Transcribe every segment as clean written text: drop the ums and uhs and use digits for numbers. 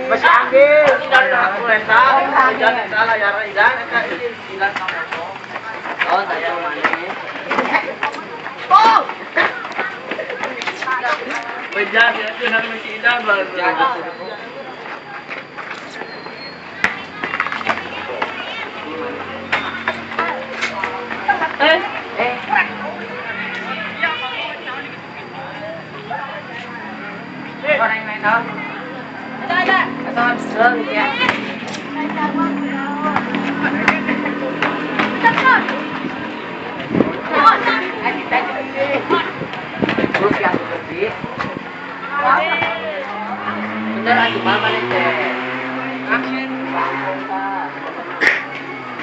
Masih ambil. Tidak boleh salah. Jangan salah ya, Idan. Idan sama aku. Oh, saya mana? Oh. Bejar ya, itu nak masih Idan baru. Orang yang lain tahu. Ada. Atau selalu ya. Terus yang seperti. Bener aja mama nih teh.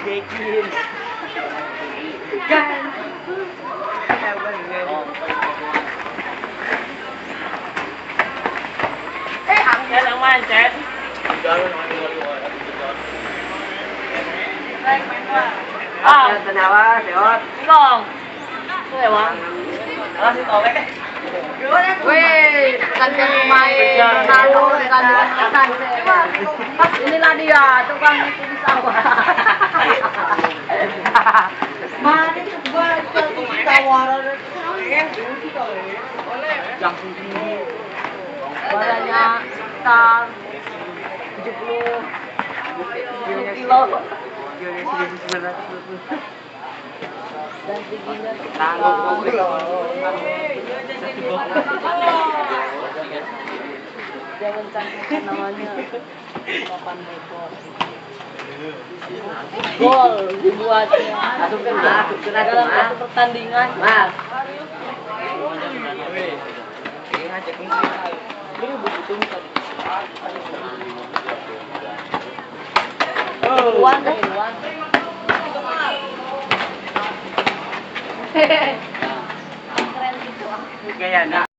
Bikin. Kan. Yan ang mindset. Ah, tanawa, seot. Ikong. Sewa. Ah, si Tole. Weh, kan main lalu kan inilah dia tukang itu di sawah. Mari gua ke tawaran badannya sekitar 70 kilo dan tingginya sekitar jangan canggihkan namanya 8 ekor gol dibuatnya dalam satu pertandingan mas Iwan dah Iwan keren gitu